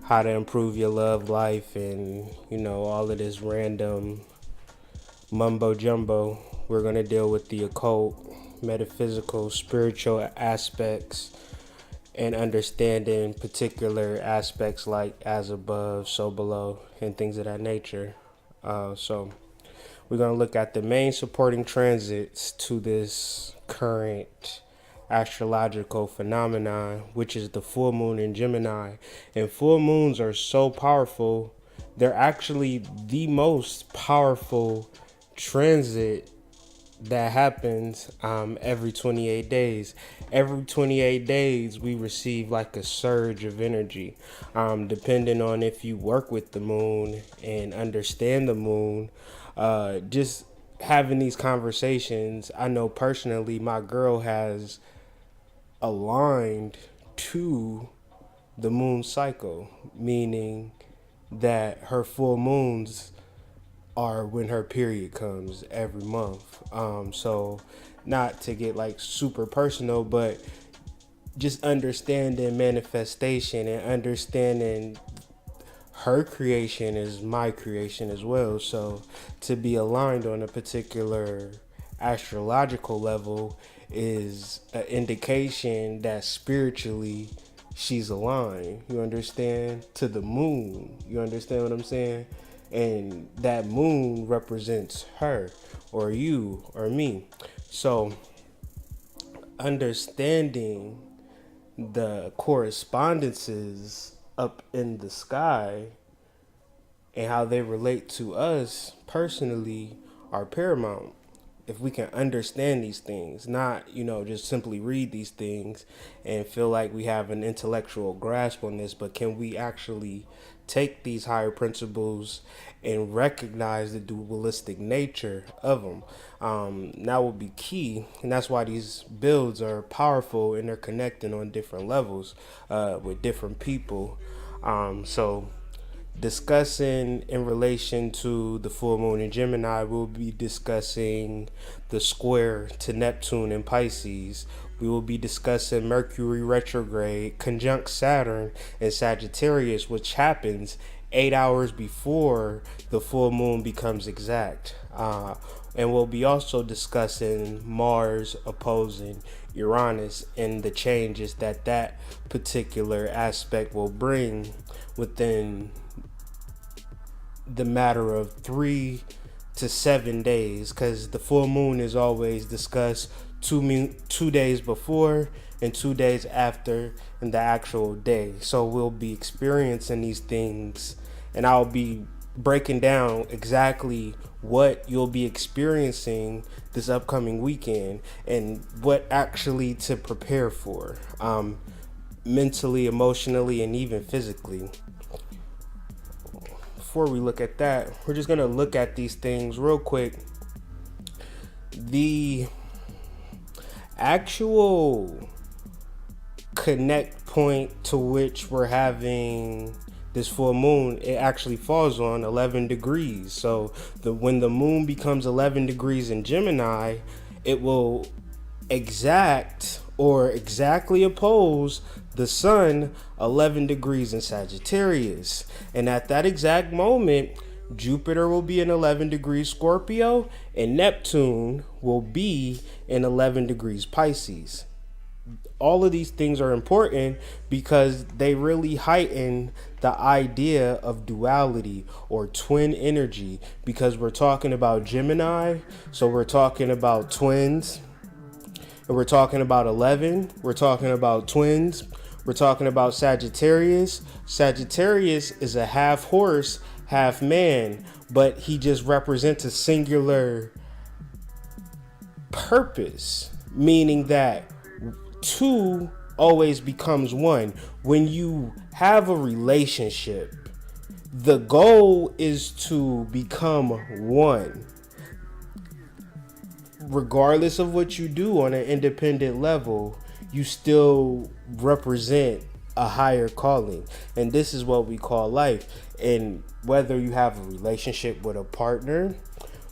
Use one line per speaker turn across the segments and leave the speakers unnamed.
how to improve your love life, and all of this random mumbo jumbo. We're going to deal with the occult, metaphysical, spiritual aspects, and understanding particular aspects like as above, so below, and things of that nature. So we're going to look at the main supporting transits to this current astrological phenomenon, which is the full moon in Gemini. And full moons are so powerful, they're actually the most powerful transit that happens every 28 days. Every 28 days, we receive like a surge of energy. Depending on if you work with the moon and understand the moon, just having these conversations, I know personally my girl has aligned to the moon cycle, meaning that her full moons are when her period comes every month. So not to get like super personal, but just understanding manifestation and understanding her creation is my creation as well. So to be aligned on a particular astrological level is an indication that spiritually she's aligned. You understand? To the moon. You understand what I'm saying? And that moon represents her or you or me. So understanding the correspondences up in the sky and how they relate to us personally are paramount. If we can understand these things, not, just simply read these things and feel like we have an intellectual grasp on this, but can we actually take these higher principles and recognize the dualistic nature of them? That will be key, and that's why these builds are powerful and they're connecting on different levels with different people. So discussing in relation to the full moon in Gemini, we'll be discussing the square to Neptune in Pisces. We will be discussing Mercury Retrograde, conjunct Saturn in Sagittarius, which happens 8 hours before the full moon becomes exact. And we'll be also discussing Mars opposing Uranus and the changes that particular aspect will bring within the matter of 3 to 7 days, because the full moon is always discussed 2 days before and 2 days after in the actual day. So we'll be experiencing these things, and I'll be breaking down exactly what you'll be experiencing this upcoming weekend and what actually to prepare for, mentally, emotionally, and even physically. Before we look at that, we're just going to look at these things real quick. The actual connect point to which we're having this full moon, it actually falls on 11 degrees. So when the moon becomes 11 degrees in Gemini, it will exactly oppose the sun 11 degrees in Sagittarius. And at that exact moment, Jupiter will be in 11 degrees Scorpio and Neptune will be in 11 degrees Pisces. All of these things are important because they really heighten the idea of duality or twin energy, because we're talking about Gemini, so we're talking about twins, and we're talking about 11, we're talking about twins, we're talking about Sagittarius. Sagittarius is a half horse, half man, but he just represents a singular purpose, meaning that two always becomes one. When you have a relationship, the goal is to become one. Regardless of what you do on an independent level, you still represent a higher calling. And this is what we call life. And whether you have a relationship with a partner,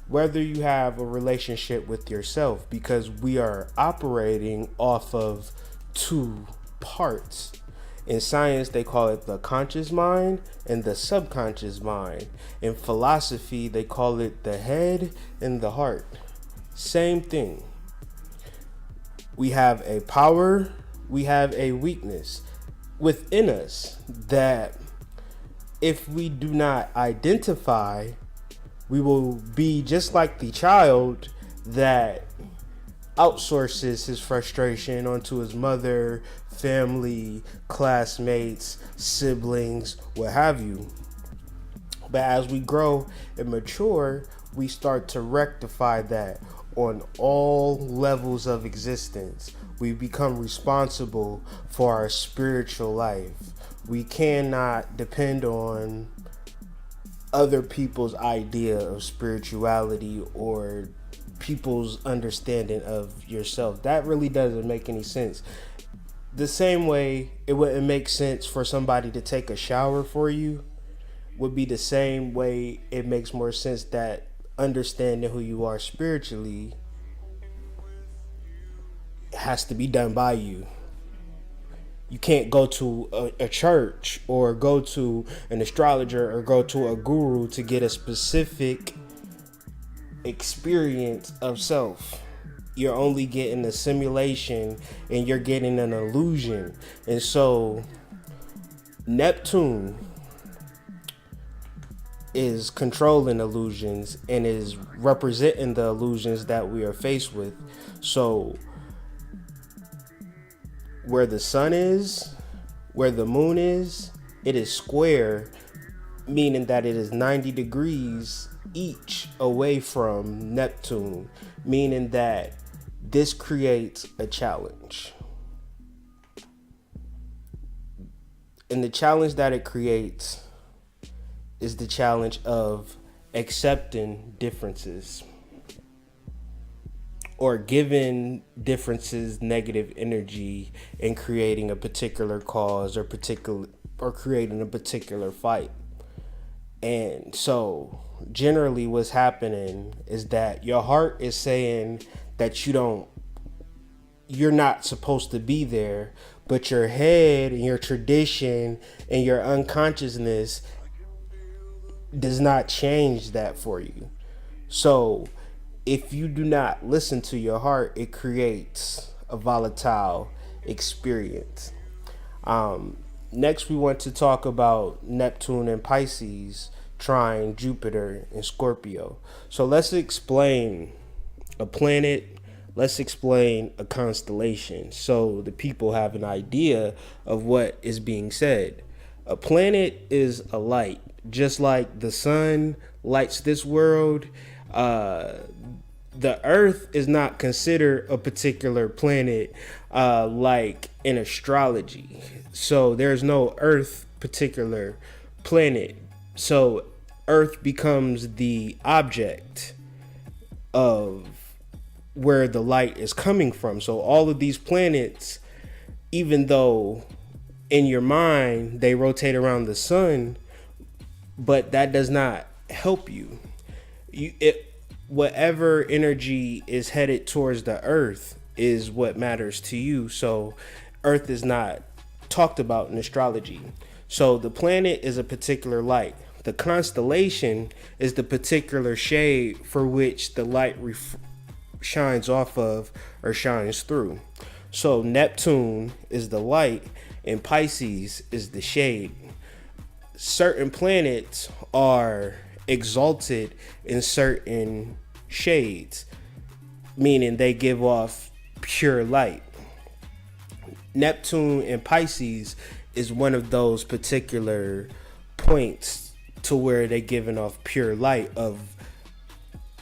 whether you have a relationship with yourself, because we are operating off of two parts. In science, they call it the conscious mind and the subconscious mind. In philosophy, they call it the head and the heart. Same thing. We have a power, we have a weakness within us that if we do not identify, we will be just like the child that outsources his frustration onto his mother, family, classmates, siblings, what have you. But as we grow and mature, we start to rectify that on all levels of existence. We become responsible for our spiritual life. We cannot depend on other people's idea of spirituality or people's understanding of yourself. That really doesn't make any sense. The same way it wouldn't make sense for somebody to take a shower for you would be the same way it makes more sense that understanding who you are spiritually has to be done by you. You can't go to a church or go to an astrologer or go to a guru to get a specific experience of self. You're only getting a simulation and you're getting an illusion. And so Neptune is controlling illusions and is representing the illusions that we are faced with. So where the sun is, where the moon is, it is square, meaning that it is 90 degrees each away from Neptune, meaning that this creates a challenge. And the challenge that it creates is the challenge of accepting differences or giving differences negative energy and creating a particular cause or creating a particular fight. And so generally what's happening is that your heart is saying that you're not supposed to be there, but your head and your tradition and your unconsciousness does not change that for you. So if you do not listen to your heart, it creates a volatile experience. Next, we want to talk about Neptune and Pisces trine Jupiter and Scorpio. So let's explain a planet. Let's explain a constellation so the people have an idea of what is being said. A planet is a light, just like the sun lights this world. The Earth is not considered a particular planet like in astrology. So there's no Earth particular planet. So Earth becomes the object of where the light is coming from. So all of these planets, even though in your mind they rotate around the sun, but that does not help you. Whatever energy is headed towards the earth is what matters to you. So earth is not talked about in astrology. So the planet is a particular light. The constellation is the particular shade for which the light shines off of or shines through. So Neptune is the light and Pisces is the shade. Certain planets are exalted in certain shades, meaning they give off pure light. Neptune and Pisces is one of those particular points to where they're giving off pure light of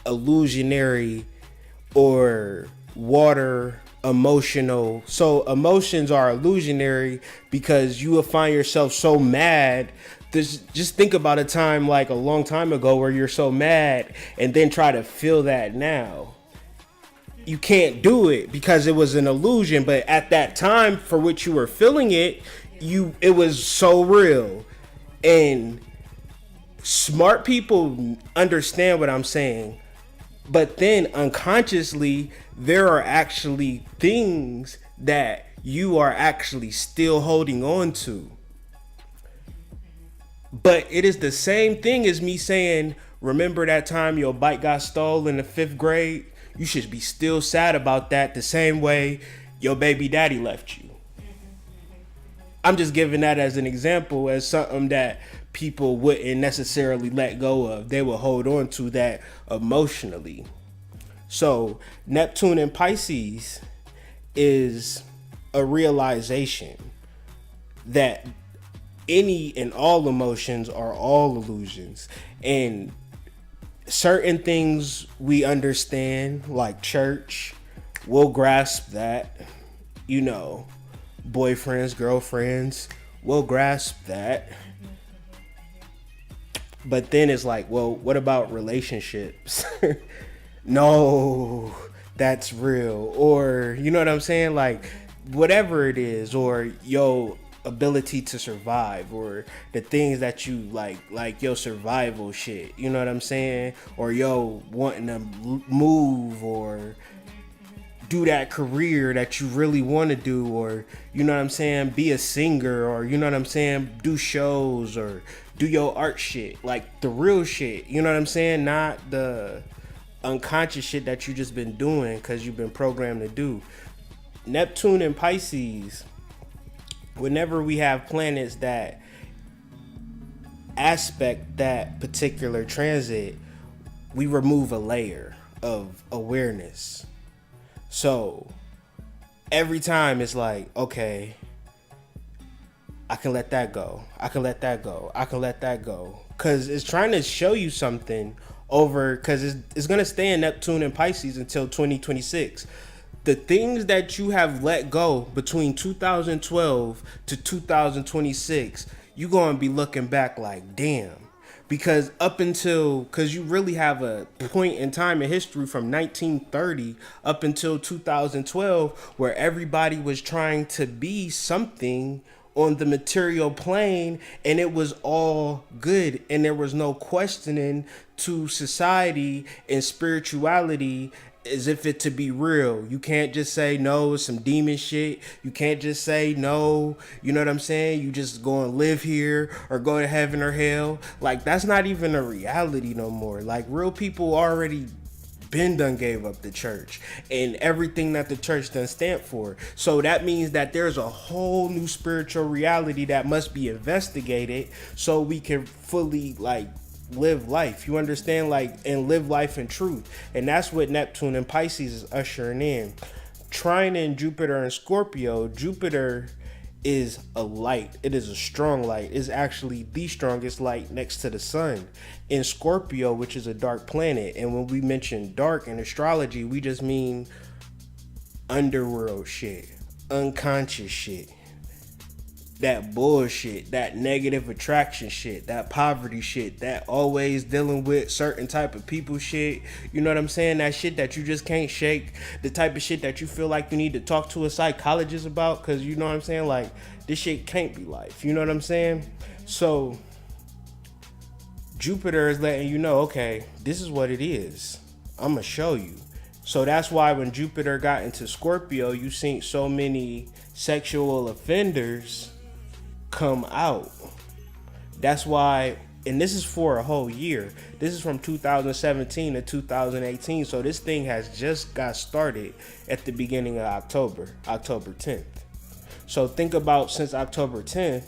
illusionary or water emotional. So emotions are illusionary because you will find yourself so mad. Just think about a time like a long time ago where you're so mad and then try to feel that now. You can't do it because it was an illusion, but at that time for which you were feeling it, it was so real. And smart people understand what I'm saying. But then unconsciously, there are actually things that you are actually still holding on to. But it is the same thing as me saying, remember that time your bike got stolen in the 5th grade? You should be still sad about that the same way your baby daddy left you. I'm just giving that as an example, as something that people wouldn't necessarily let go of. They would hold on to that emotionally. So, Neptune in Pisces is a realization that any and all emotions are all illusions. And certain things we understand, like church, we'll grasp that. You know, boyfriends, girlfriends, we'll grasp that. But then it's like, well, what about relationships? No, that's real. Or, you know what I'm saying? Like, whatever it is, or your ability to survive, or the things that you like your survival shit, you know what I'm saying? Or yo wanting to move, or do that career that you really want to do, or you know what I'm saying, be a singer, or you know what I'm saying, do shows, or do your art shit, like the real shit, you know what I'm saying, not the unconscious shit that you just been doing because you've been programmed to do. Neptune and Pisces, whenever we have planets that aspect that particular transit, we remove a layer of awareness. So every time it's like, okay, I can let that go. I can let that go. I can let that go. Because it's trying to show you something over, because it's going to stay in Neptune and Pisces until 2026. The things that you have let go between 2012 to 2026, you're going to be looking back like, damn. Because because you really have a point in time in history from 1930 up until 2012 where everybody was trying to be something on the material plane, and it was all good, and there was no questioning to society and spirituality as if it to be real. You can't just say no, it's some demon shit. You can't just say no, you know what I'm saying? You just go and live here or go to heaven or hell. Like, that's not even a reality no more. Like, real people already been done gave up the church and everything that the church done stand for. So that means that there's a whole new spiritual reality that must be investigated so we can fully live life, you understand, and live life in truth. And that's what Neptune and Pisces is ushering in. Trine in Jupiter and Scorpio, Jupiter is a light. It is a strong light. It's actually the strongest light next to the sun in Scorpio, which is a dark planet. And when we mention dark in astrology, we just mean underworld shit, unconscious shit, that bullshit, that negative attraction shit, that poverty shit, that always dealing with certain type of people shit, you know what I'm saying, that shit that you just can't shake, the type of shit that you feel like you need to talk to a psychologist about, because you know what I'm saying, like, this shit can't be life, you know what I'm saying? So Jupiter is letting you know, okay, this is what it is, I'm gonna show you. So that's why when Jupiter got into Scorpio, you seen so many sexual offenders come out. That's why, and this is for a whole year. This is from 2017 to 2018. So this thing has just got started at the beginning of October 10th. So think about, since October 10th,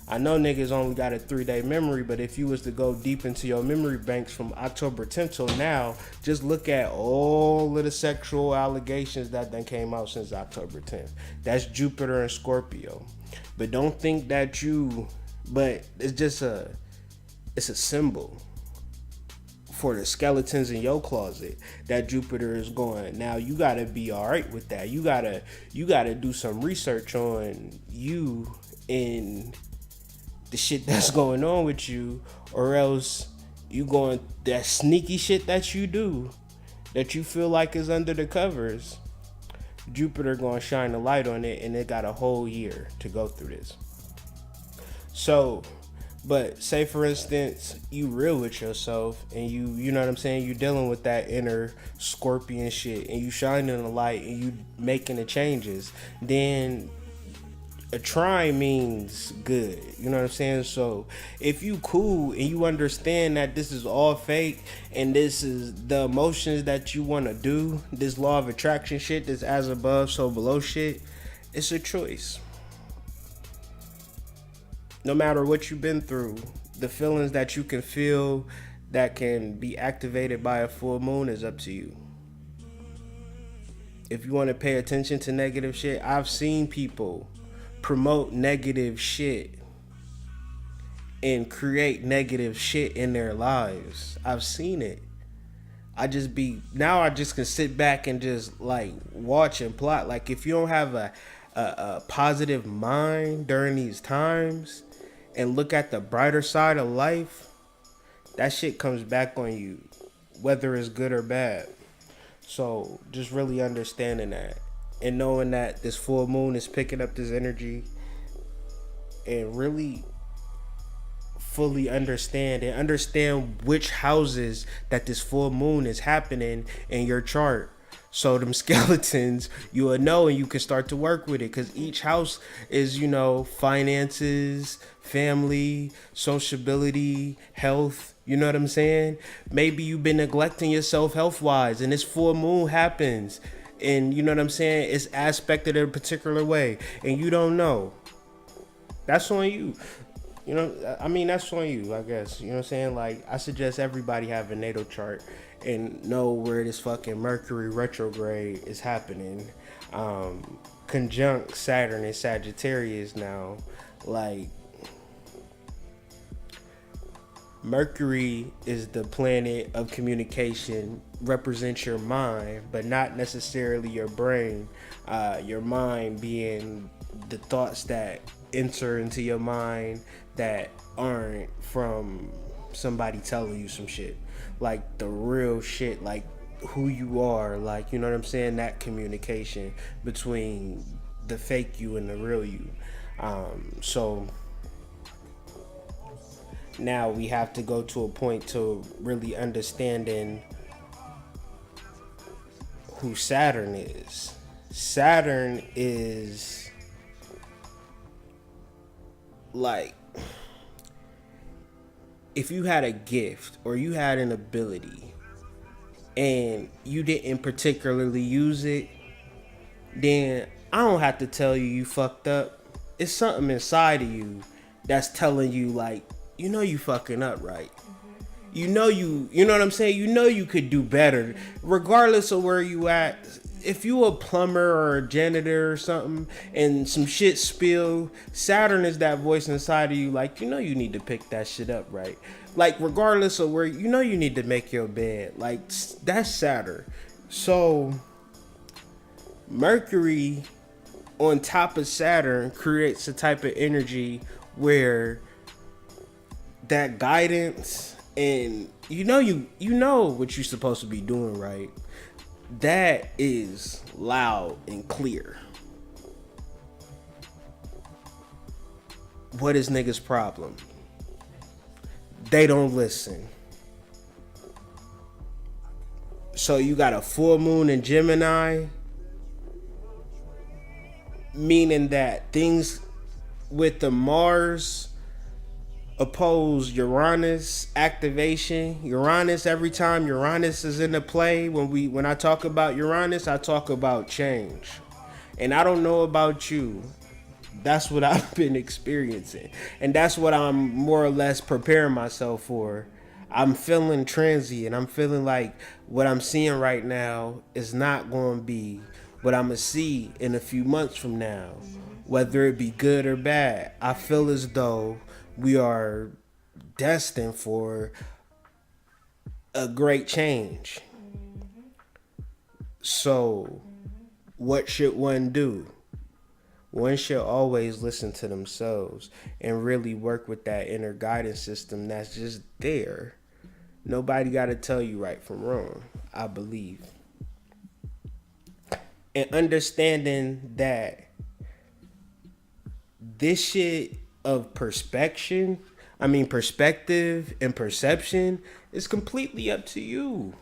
I know niggas only got a 3-day memory, but if you was to go deep into your memory banks from October 10th till now, just look at all of the sexual allegations that then came out since October 10th. That's Jupiter and Scorpio. But don't think that but it's just it's a symbol for the skeletons in your closet that Jupiter is going. Now you gotta be all right with that. You gotta do some research on you and the shit that's going on with you, or else you going, that sneaky shit that you do that you feel like is under the covers, Jupiter gonna shine a light on it, and it got a whole year to go through this. So But say for instance, you real with yourself and you know what I'm saying, you dealing with that inner scorpion shit and you shining the light and you making the changes, then a trying means good. You know what I'm saying? So if you cool and you understand that this is all fake and this is the emotions that you want to do, this law of attraction shit, this as above so below shit, it's a choice. No matter what you've been through, the feelings that you can feel that can be activated by a full moon is up to you. If you want to pay attention to negative shit, I've seen people promote negative shit and create negative shit in their lives. I've seen it. I just can sit back and just like watch and plot. Like if you don't have a positive mind during these times and look at the brighter side of life, that shit comes back on you, whether it's good or bad. So just really understanding that and knowing that this full moon is picking up this energy and really fully understand which houses that this full moon is happening in your chart. So them skeletons, you will know and you can start to work with it because each house is, you know, finances, family, sociability, health. You know what I'm saying? Maybe you've been neglecting yourself health wise and this full moon happens and you know what I'm saying? It's aspected in a particular way and you don't know. That's on you. You know, I mean, that's on you, I guess. You know what I'm saying? Like, I suggest everybody have a natal chart and know where this fucking Mercury Retrograde is happening. Conjunct Saturn and Sagittarius now. Like, Mercury is the planet of communication, represents your mind, but not necessarily your brain. Your mind being the thoughts that enter into your mind that aren't from somebody telling you some shit. Like the real shit, like who you are, like, you know what I'm saying? That communication between the fake you and the real you. So now we have to go to a point to really understanding who Saturn is. Saturn is like if you had a gift or you had an ability and you didn't particularly use it, then I don't have to tell you fucked up. It's something inside of you that's telling you like, you know you fucking up, right? You know what I'm saying? You know you could do better regardless of where you at. If you a plumber or a janitor or something and some shit spill, Saturn is that voice inside of you like, you know you need to pick that shit up, right? Like regardless of where, you know you need to make your bed. Like that's Saturn. So Mercury on top of Saturn creates a type of energy where that guidance and you know what you're supposed to be doing, right? That is loud and clear. What is niggas' problem? They don't listen. So you got a full moon in Gemini, meaning that things with the Mars oppose Uranus activation. Uranus, every time Uranus is in the play, when I talk about Uranus, I talk about change. And I don't know about you. That's what I've been experiencing. And that's what I'm more or less preparing myself for. I'm feeling transient. I'm feeling like what I'm seeing right now is not going to be what I'm going to see in a few months from now. Whether it be good or bad. I feel as though we are destined for a great change. So, what should one do? One should always listen to themselves and really work with that inner guidance system that's just there. Nobody got to tell you right from wrong, I believe. And understanding that this shit of perspection, I mean, perspective and perception is completely up to you.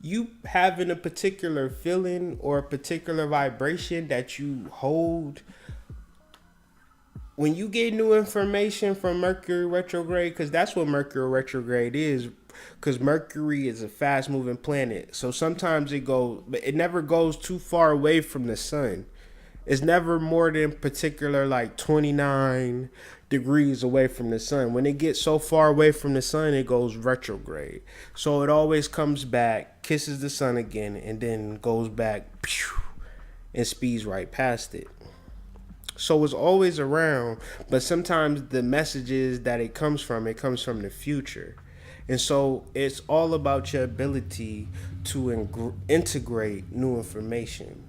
You having a particular feeling or a particular vibration that you hold when you get new information from Mercury retrograde, because that's what Mercury retrograde is, because Mercury is a fast moving planet. So sometimes but it never goes too far away from the sun. It's never more than particular like 29 degrees away from the sun. When it gets so far away from the sun, it goes retrograde. So it always comes back, kisses the sun again, and then goes back and speeds right past it. So it's always around, but sometimes the messages that it comes from the future. And so it's all about your ability to integrate new information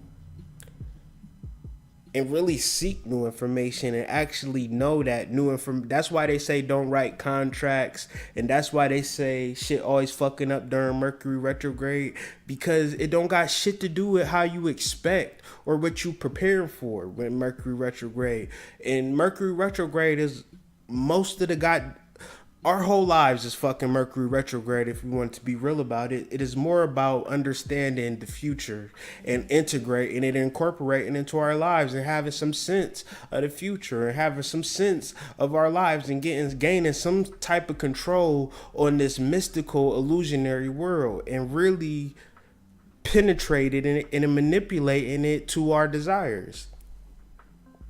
and really seek new information and actually know that new information. That's why they say don't write contracts, and that's why they say shit always fucking up during Mercury retrograde, because it don't got shit to do with how you expect or what you prepare for when Mercury retrograde. And Mercury retrograde is most of our whole lives is fucking Mercury retrograde. If we want to be real about it, it is more about understanding the future and integrating it, incorporating into our lives, and having some sense of the future and having some sense of our lives, and gaining some type of control on this mystical illusionary world, and really penetrating it and manipulating it to our desires.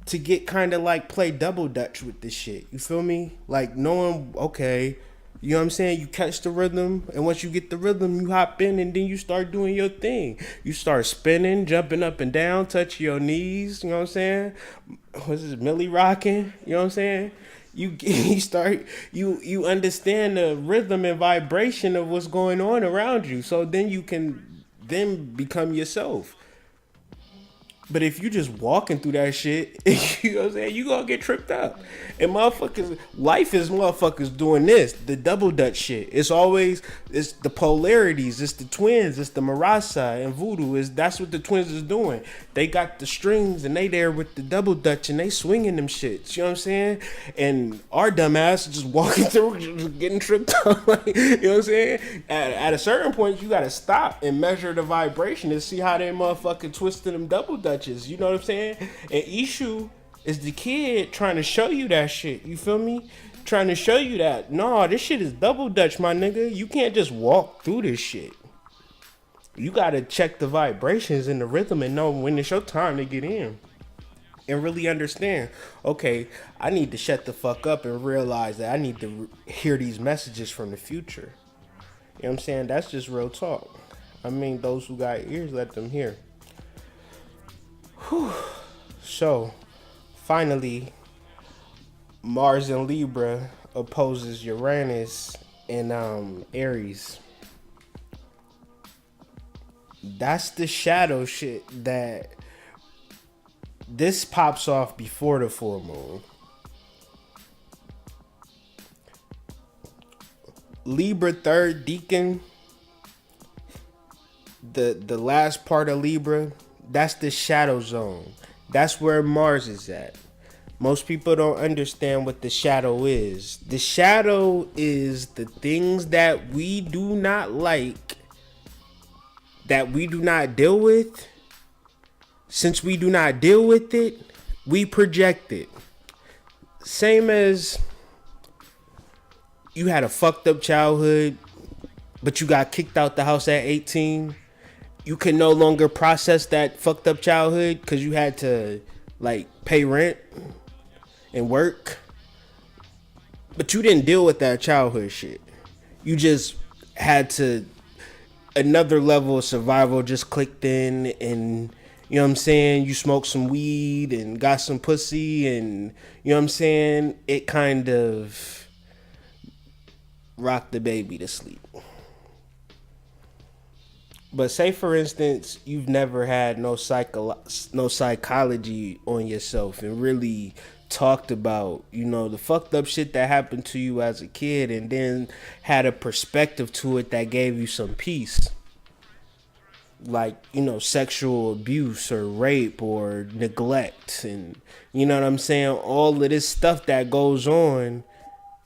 To get kind of like play double dutch with this shit. You feel me? Like knowing, okay, you know what I'm saying? You catch the rhythm, and once you get the rhythm, you hop in, and then you start doing your thing. You start spinning, jumping up and down, touch your knees, you know what I'm saying? What's this, Millie rocking? You know what I'm saying? You understand the rhythm and vibration of what's going on around you. So then you can then become yourself. But if you just walking through that shit, you know what I'm saying, you gonna get tripped up. And life is motherfuckers doing this, the double dutch shit. It's the polarities, it's the twins, it's the marasa and voodoo. That's what the twins is doing. They got the strings and they there with the double dutch and they swinging them shits, you know what I'm saying? And our dumb ass just walking through, just getting tripped up, like, you know what I'm saying? At a certain point, you gotta stop and measure the vibration and see how they motherfucking twisting them double dutch. You know what I'm saying? And Ishu is the kid trying to show you that shit. You feel me? Trying to show you that, no, this shit is double dutch, my nigga. You can't just walk through this shit. You gotta check the vibrations and the rhythm and know when it's your time to get in. And really understand, okay, I need to shut the fuck up and realize that I need to hear these messages from the future. You know what I'm saying? That's just real talk. I mean, those who got ears, let them hear. Whew. So, finally, Mars in Libra opposes Uranus in Aries. That's the shadow shit that this pops off before the full moon. Libra third decan, the last part of Libra, that's the shadow zone. That's where Mars is at. Most people don't understand what the shadow is. The shadow is the things that we do not like, that we do not deal with. Since we do not deal with it, we project it. Same as you had a fucked up childhood, but you got kicked out the house at 18. You can no longer process that fucked up childhood because you had to like pay rent and work. But you didn't deal with that childhood shit. You just had to, another level of survival just clicked in, and you know what I'm saying, you smoked some weed and got some pussy, and you know what I'm saying, it kind of rocked the baby to sleep. But say, for instance, you've never had no psychology on yourself and really talked about, you know, the fucked up shit that happened to you as a kid, and then had a perspective to it that gave you some peace. like, you know, sexual abuse or rape or neglect, and you know what I'm saying, all of this stuff that goes on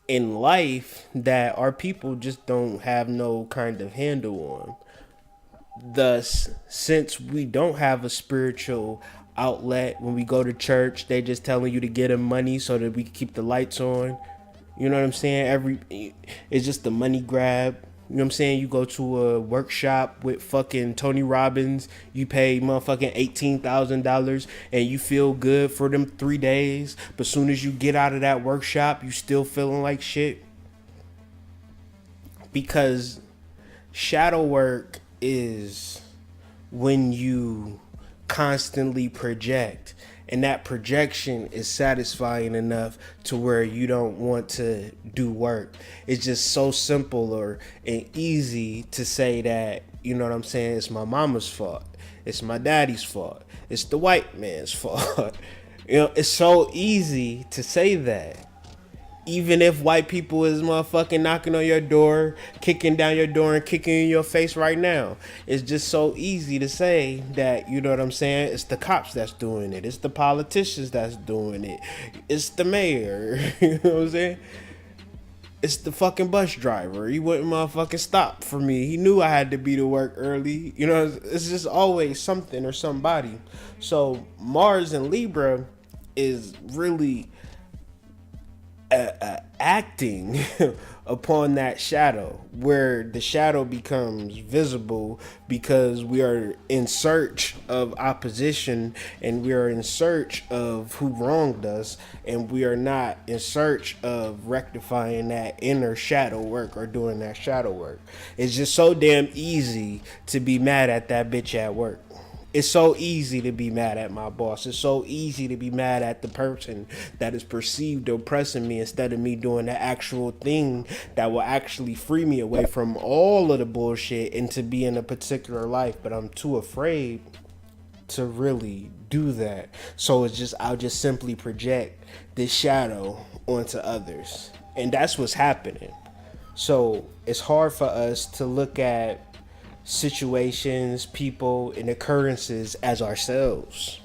in life that our people just don't have no kind of handle on. Thus, since we don't have a spiritual outlet, when we go to church, they just telling you to get them money so that we can keep the lights on. You know what I'm saying? It's just a money grab. You know what I'm saying? You go to a workshop with fucking Tony Robbins, you pay motherfucking $18,000 and you feel good for them 3 days. But soon as you get out of that workshop, you still feeling like shit. Because shadow work is when you constantly project, and that projection is satisfying enough to where you don't want to do work. It's just so simple and easy to say that, you know what I'm saying, it's my mama's fault, it's my daddy's fault, it's the white man's fault. You know, it's so easy to say that. Even if white people is motherfucking knocking on your door, kicking down your door and kicking in your face right now. It's just so easy to say that, you know what I'm saying? It's the cops that's doing it. It's the politicians that's doing it. It's the mayor. You know what I'm saying? It's the fucking bus driver. He wouldn't motherfucking stop for me. He knew I had to be to work early. You know, it's just always something or somebody. So Mars and Libra is really acting upon that shadow, where the shadow becomes visible because we are in search of opposition and we are in search of who wronged us, and we are not in search of rectifying that inner shadow work or doing that shadow work. It's just so damn easy to be mad at that bitch at work. It's so easy to be mad at my boss. It's so easy to be mad at the person that is perceived oppressing me, instead of me doing the actual thing that will actually free me away from all of the bullshit and to be in a particular life. But I'm too afraid to really do that. So I'll just simply project this shadow onto others. And that's what's happening. So it's hard for us to look at situations, people, and occurrences as ourselves.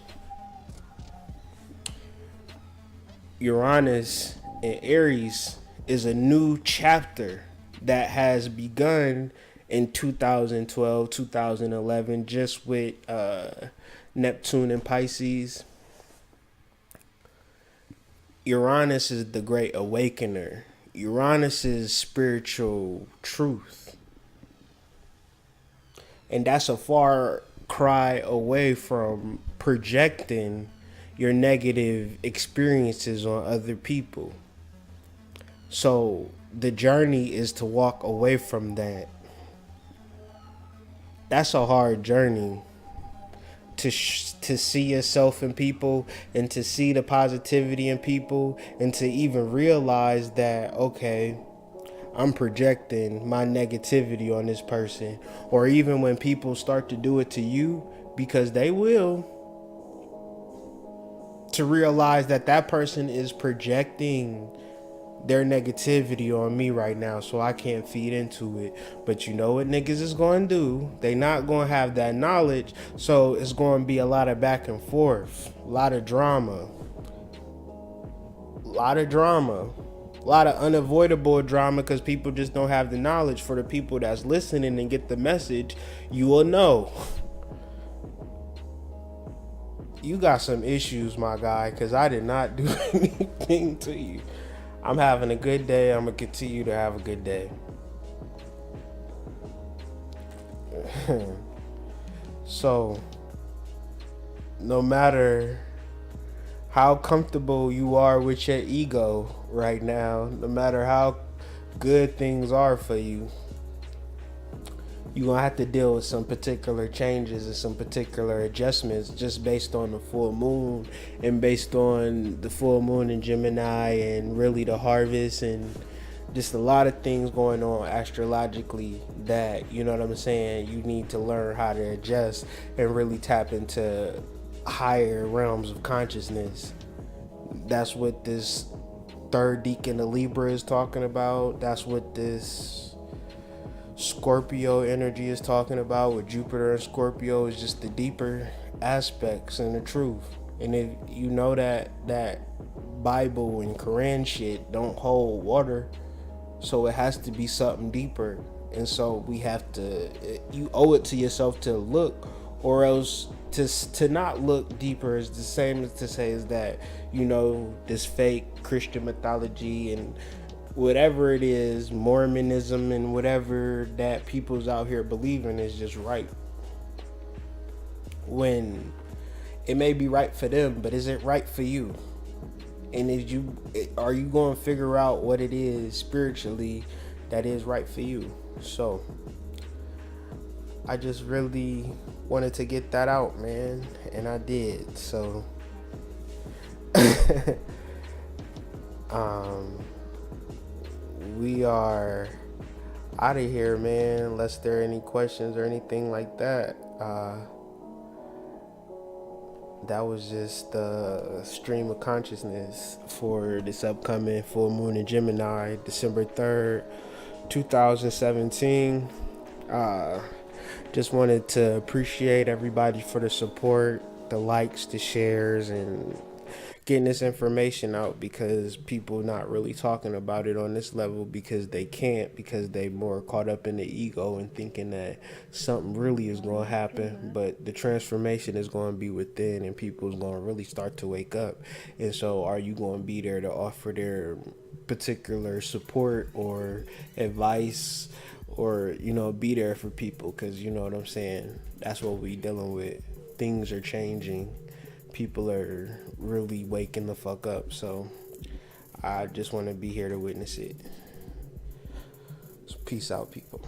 Uranus in Aries is a new chapter that has begun in 2012, 2011, just with Neptune and Pisces. Uranus is the great awakener. Uranus is spiritual truth. And that's a far cry away from projecting your negative experiences on other people. So the journey is to walk away from that. That's a hard journey, to see yourself in people and to see the positivity in people and to even realize that, okay, I'm projecting my negativity on this person. Or even when people start to do it to you, because they will, to realize that that person is projecting their negativity on me right now, so I can't feed into it. But you know what niggas is going to do? They not going to have that knowledge, so it's going to be a lot of back and forth, a lot of drama, a lot of unavoidable drama, because people just don't have the knowledge. For the people that's listening and get the message, you will know. You got some issues, my guy, because I did not do anything to you. I'm having a good day. I'm going to continue to have a good day. So, no matter how comfortable you are with your ego right now, no matter how good things are for you, you're going to have to deal with some particular changes and some particular adjustments, just based on the full moon and based on the full moon in Gemini and really the harvest, and just a lot of things going on astrologically that, you know what I'm saying, you need to learn how to adjust and really tap into higher realms of consciousness. That's what this third deacon of Libra is talking about. That's what this Scorpio energy is talking about with Jupiter and Scorpio is just the deeper aspects and the truth. And if you know that Bible and Quran shit don't hold water, so it has to be something deeper. And so we have to, you owe it to yourself to look, or else to not look deeper is the same as to say is that, this fake Christian mythology and whatever it is, Mormonism and whatever that people's out here believing is just right. When it may be right for them, but is it right for you? And are you going to figure out what it is spiritually that is right for you? So I just really wanted to get that out, man, and I did. So we are out of here, man, unless there are any questions or anything like that. That was just the stream of consciousness for this upcoming full moon in Gemini, December 3rd, 2017. Just wanted to appreciate everybody for the support, the likes, the shares, and getting this information out, because people not really talking about it on this level because they can't, because they more caught up in the ego and thinking that something really is going to happen, but the transformation is going to be within, and people is going to really start to wake up. And so are you going to be there to offer their particular support or advice, or be there for people? Because you know what I'm saying, that's what we dealing with. Things are changing, people are really waking the fuck up. So I just want to be here to witness it. So peace out, people.